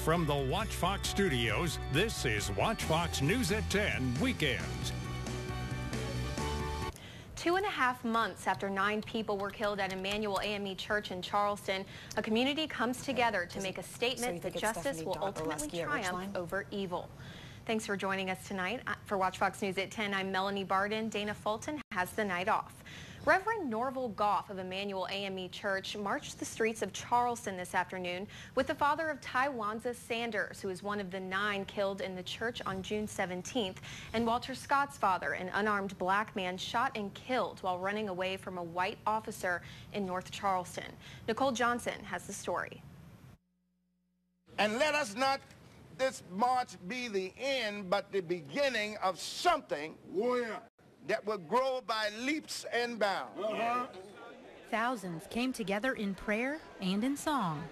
From the WACH Fox studios, this is WACH Fox News at 10 Weekends. 2.5 months after 9 people were killed at Emmanuel AME Church in Charleston, a community comes together to make a statement that justice will ultimately triumph over evil. Thanks for joining us tonight. For WACH Fox News at 10, I'm Melanie Barden. Dana Fulton has the night off. Reverend Norval Goff of Emmanuel AME Church marched the streets of Charleston this afternoon with the father of Tywanza Sanders, who is one of the 9 killed in the church on June 17th, and Walter Scott's father, an unarmed black man shot and killed while running away from a white officer in North Charleston. Nicole Johnson has the story. And let us not this march be the end, but the beginning of something that will grow by leaps and bounds. Thousands came together in prayer and in song.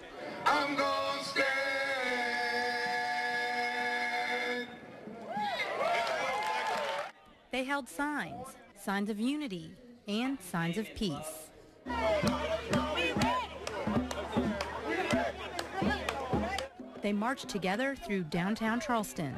I'm gonna stand. They held signs of unity and signs of peace. They marched together through downtown Charleston.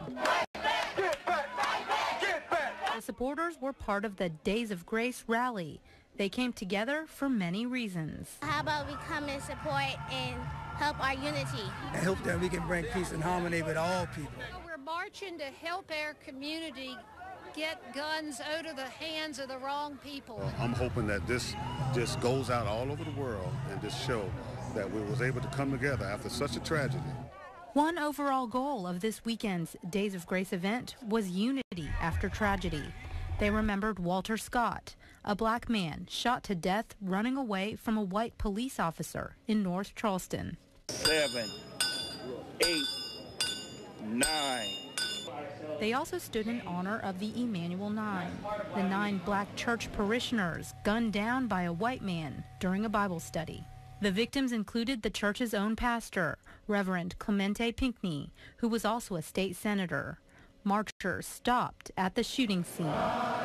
The supporters were part of the Days of Grace rally. They came together for many reasons. How about we come and support and help our unity? I hope that we can bring peace and harmony with all people. We're marching to help our community get guns out of the hands of the wrong people. I'm hoping that this just goes out all over the world and just show that we was able to come together after such a tragedy. One overall goal of this weekend's Days of Grace event was unity after tragedy. They remembered Walter Scott, a black man shot to death running away from a white police officer in North Charleston. 7, 8, 9. They also stood in honor of the Emmanuel 9, the 9 black church parishioners gunned down by a white man during a Bible study. The victims included the church's own pastor, Reverend Clemente Pinckney, who was also a state senator. Marchers stopped at the shooting scene. I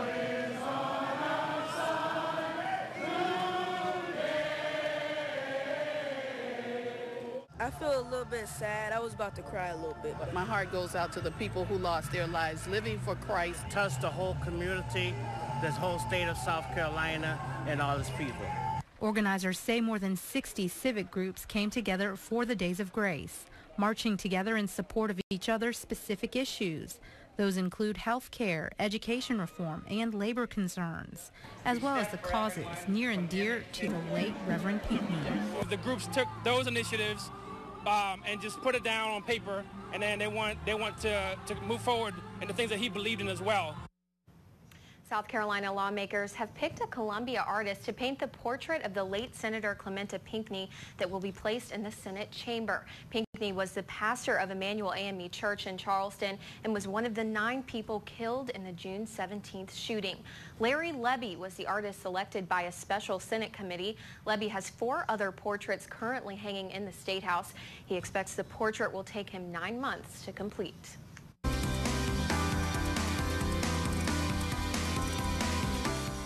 feel a little bit sad. I was about to cry a little bit. My heart goes out to the people who lost their lives living for Christ. Touched the whole community, this whole state of South Carolina, and all its people. Organizers say more than 60 civic groups came together for the Days of Grace, marching together in support of each other's specific issues. Those include health care, education reform, and labor concerns, as well as the causes near and dear to the late Reverend Pinckney. The groups took those initiatives and just put it down on paper, and then they want to move forward in the things that he believed in as well. South Carolina lawmakers have picked a Columbia artist to paint the portrait of the late Senator Clemente Pinckney that will be placed in the Senate chamber. Pinckney was the pastor of Emmanuel AME Church in Charleston and was one of the 9 people killed in the June 17th shooting. Larry Lebby was the artist selected by a special Senate committee. Lebby has 4 other portraits currently hanging in the State House. He expects the portrait will take him 9 months to complete.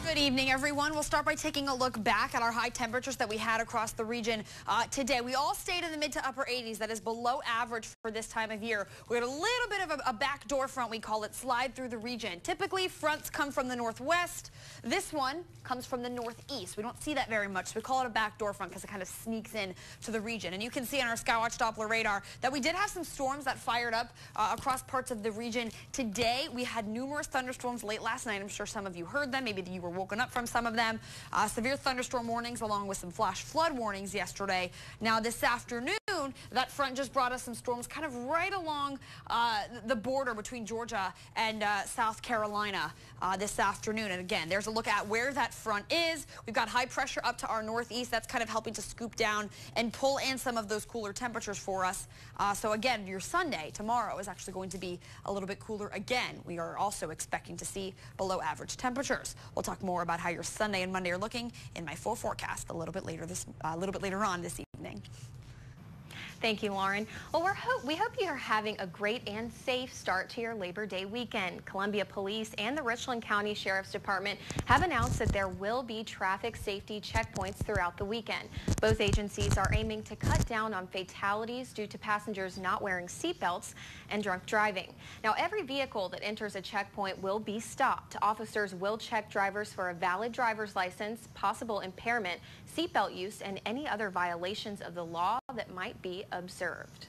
Good evening, everyone. We'll start by taking a look back at our high temperatures that we had across the region today. We all stayed in the mid to upper 80s. That is below average for this time of year. We had a little bit of a backdoor front, we call it, slide through the region. Typically, fronts come from the northwest. This one comes from the northeast. We don't see that very much, so we call it a backdoor front because it kind of sneaks in to the region. And you can see on our SkyWatch Doppler radar that we did have some storms that fired up across parts of the region today. We had numerous thunderstorms late last night. I'm sure some of you heard them. Maybe you were woken up from some of them. Severe thunderstorm warnings along with some flash flood warnings yesterday. Now this afternoon, that front just brought us some storms kind of right along the border between Georgia and South Carolina this afternoon. And again, there's a look at where that front is. We've got high pressure up to our northeast. That's kind of helping to scoop down and pull in some of those cooler temperatures for us. So again, your Sunday, tomorrow, is actually going to be a little bit cooler again. We are also expecting to see below average temperatures. We'll talk more about how your Sunday and Monday are looking in my full forecast a little bit later on this evening. Thank you, Lauren. Well, we hope you are having a great and safe start to your Labor Day weekend. Columbia Police and the Richland County Sheriff's Department have announced that there will be traffic safety checkpoints throughout the weekend. Both agencies are aiming to cut down on fatalities due to passengers not wearing seatbelts and drunk driving. Now, every vehicle that enters a checkpoint will be stopped. Officers will check drivers for a valid driver's license, possible impairment, seatbelt use, and any other violations of the law that might be observed.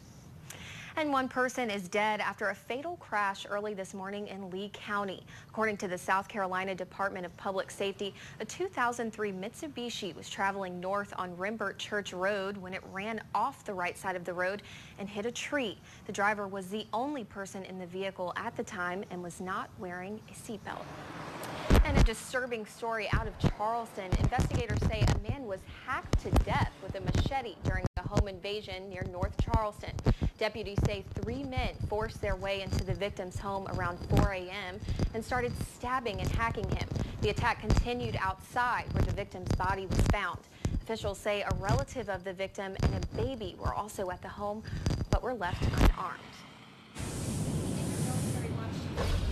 And one person is dead after a fatal crash early this morning in Lee County. According to the South Carolina Department of Public Safety, a 2003 Mitsubishi was traveling north on Rembert Church Road when it ran off the right side of the road and hit a tree. The driver was the only person in the vehicle at the time and was not wearing a seatbelt. And a disturbing story out of Charleston. Investigators say a man was hacked to death with a machete during a home invasion near North Charleston. Deputies say 3 men forced their way into the victim's home around 4 a.m. and started stabbing and hacking him. The attack continued outside where the victim's body was found. Officials say a relative of the victim and a baby were also at the home but were left unarmed.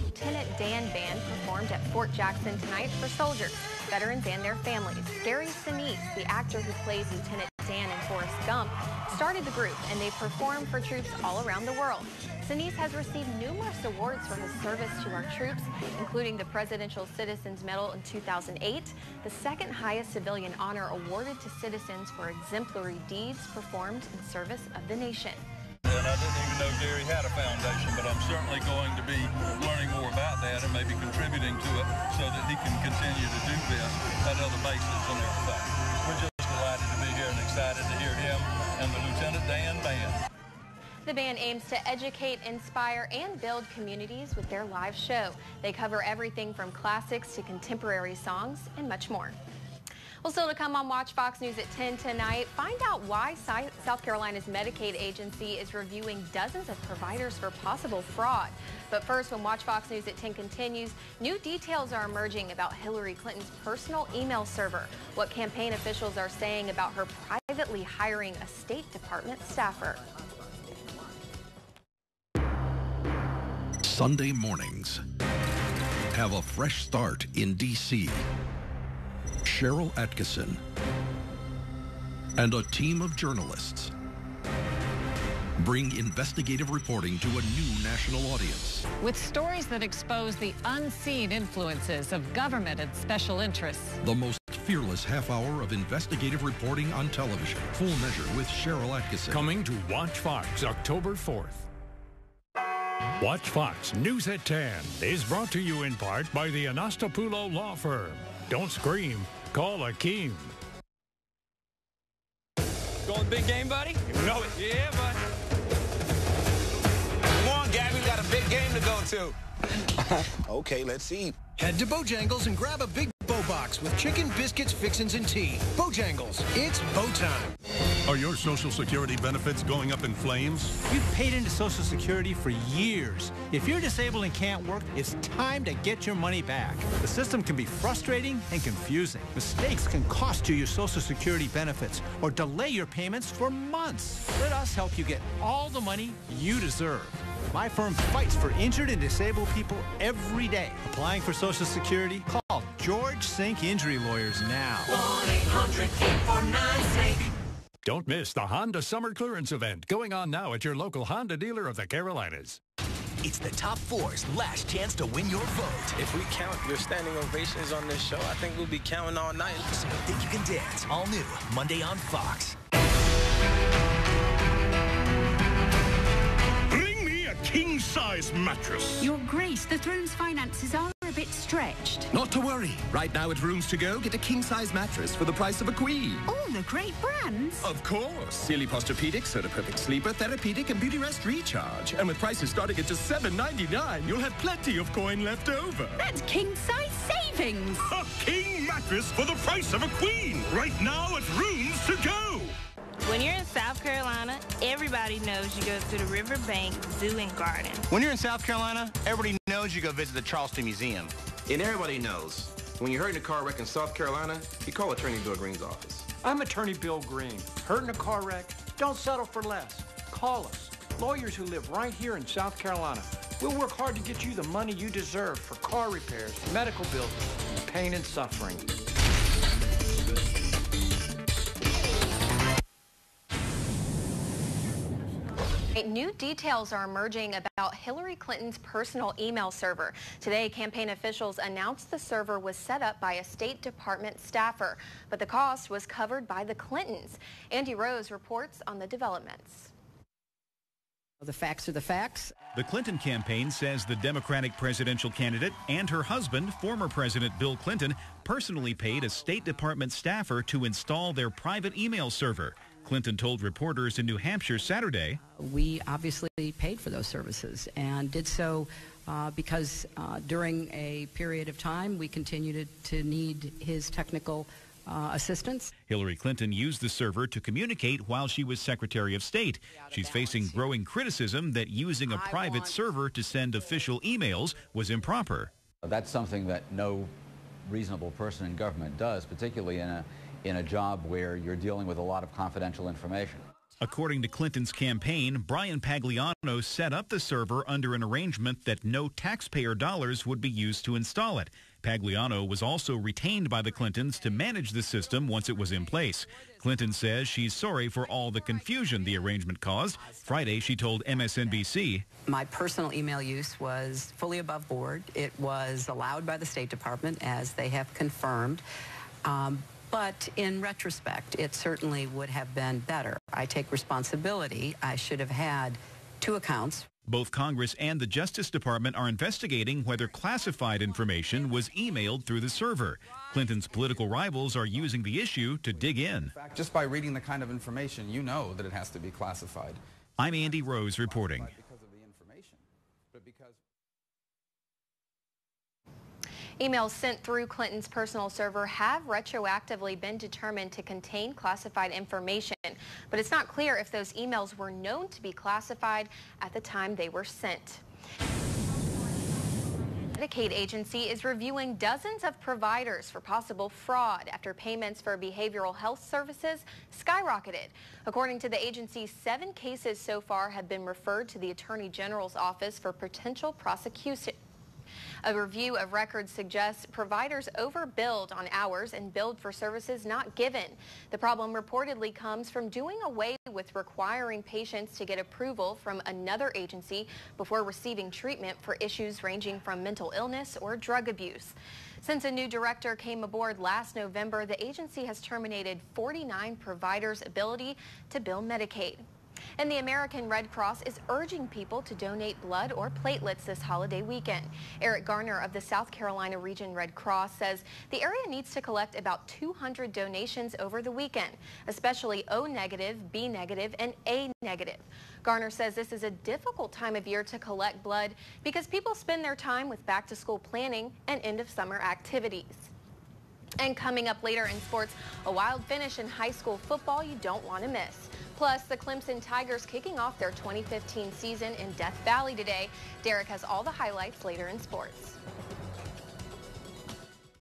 Lieutenant Dan Band performed at Fort Jackson tonight for soldiers, veterans, and their families. Gary Sinise, the actor who plays Lieutenant Dan in Forrest Gump, started the group, and they performed for troops all around the world. Sinise has received numerous awards for his service to our troops, including the Presidential Citizens Medal in 2008, the second highest civilian honor awarded to citizens for exemplary deeds performed in service of the nation. And I didn't even know Gary had a foundation, but I'm certainly going to be learning more about that and maybe contributing to it so that he can continue to do this at other bases and everything. We're just delighted to be here and excited to hear him and the Lieutenant Dan Band. The band aims to educate, inspire, and build communities with their live show. They cover everything from classics to contemporary songs and much more. Well, still to come on Watch Fox News at 10 tonight, find out why South Carolina's Medicaid agency is reviewing dozens of providers for possible fraud. But first, when Watch Fox News at 10 continues, new details are emerging about Hillary Clinton's personal email server, what campaign officials are saying about her privately hiring a State Department staffer. Sunday mornings have a fresh start in D.C. Cheryl Atkinson and a team of journalists bring investigative reporting to a new national audience. With stories that expose the unseen influences of government and special interests. The most fearless half hour of investigative reporting on television. Full Measure with Cheryl Atkinson. Coming to Watch Fox October 4th. Watch Fox News at 10 is brought to you in part by the Anastapulo Law Firm. Don't scream. Call Akeem. Going big game, buddy? You know it. Yeah, buddy. Come on, Gabby, we got a big game to go to. Okay, let's see. Head to Bojangles and grab a big bow box with chicken, biscuits, fixins, and tea. Bojangles, it's bow time. Are your Social Security benefits going up in flames? You've paid into Social Security for years. If you're disabled and can't work, it's time to get your money back. The system can be frustrating and confusing. Mistakes can cost you your Social Security benefits or delay your payments for months. Let us help you get all the money you deserve. My firm fights for injured and disabled people every day. Applying for Social Security? Call George Sink Injury Lawyers now. 1-800-849-SINK. Don't miss the Honda Summer Clearance Event going on now at your local Honda dealer of the Carolinas. It's the top four's last chance to win your vote. If we count your standing ovations on this show, I think we'll be counting all night. So Think You Can Dance, all new, Monday on Fox. King-size mattress. Your Grace, the Throne's finances are a bit stretched. Not to worry. Right now at Rooms To Go, get a king-size mattress for the price of a queen. All the great brands. Of course. Sealy Posturepedic, Soda Perfect Sleeper, Therapeutic, and Beauty Rest Recharge. And with prices starting at just $7.99, you'll have plenty of coin left over. That's king-size savings. A king mattress for the price of a queen. Right now at Rooms To Go. When you're in South Carolina, everybody knows you go to the Riverbank Zoo and Garden. When you're in South Carolina, everybody knows you go visit the Charleston Museum. And everybody knows, when you're hurt in a car wreck in South Carolina, you call Attorney Bill Green's office. I'm Attorney Bill Green. Hurt in a car wreck? Don't settle for less. Call us, lawyers who live right here in South Carolina. We'll work hard to get you the money you deserve for car repairs, medical bills, and pain and suffering. New details are emerging about Hillary Clinton's personal email server. Today, campaign officials announced the server was set up by a State Department staffer, but the cost was covered by the Clintons. Andy Rose reports on the developments. The facts are the facts. The Clinton campaign says the Democratic presidential candidate and her husband, former President Bill Clinton, personally paid a State Department staffer to install their private email server. Clinton told reporters in New Hampshire Saturday, "We obviously paid for those services and did so because during a period of time we continued to need his technical assistance." Hillary Clinton used the server to communicate while she was Secretary of State. She's facing growing criticism that using a private server to send official emails was improper. That's something that no reasonable person in government does, particularly in a job where you're dealing with a lot of confidential information. According to Clinton's campaign, Brian Pagliano set up the server under an arrangement that no taxpayer dollars would be used to install it. Pagliano was also retained by the Clintons to manage the system once it was in place. Clinton says she's sorry for all the confusion the arrangement caused. Friday, she told MSNBC, "My personal email use was fully above board. It was allowed by the State Department, as they have confirmed. But in retrospect, it certainly would have been better. I take responsibility. I should have had 2 accounts." Both Congress and the Justice Department are investigating whether classified information was emailed through the server. Clinton's political rivals are using the issue to dig in. In fact, just by reading the kind of information, you know that it has to be classified. I'm Andy Rose reporting. Emails sent through Clinton's personal server have retroactively been determined to contain classified information, but it's not clear if those emails were known to be classified at the time they were sent. The Medicaid agency is reviewing dozens of providers for possible fraud after payments for behavioral health services skyrocketed. According to the agency, 7 cases so far have been referred to the Attorney General's office for potential prosecution. A review of records suggests providers overbilled on hours and billed for services not given. The problem reportedly comes from doing away with requiring patients to get approval from another agency before receiving treatment for issues ranging from mental illness or drug abuse. Since a new director came aboard last November, the agency has terminated 49 providers' ability to bill Medicaid. And the American Red Cross is urging people to donate blood or platelets this holiday weekend. Eric Garner of the South Carolina Region Red Cross says the area needs to collect about 200 donations over the weekend, especially O negative, B negative, and A negative. Garner says this is a difficult time of year to collect blood because people spend their time with back-to-school planning and end-of-summer activities. And coming up later in sports, a wild finish in high school football you don't want to miss. Plus, the Clemson Tigers kicking off their 2015 season in Death Valley today. Derek has all the highlights later in sports.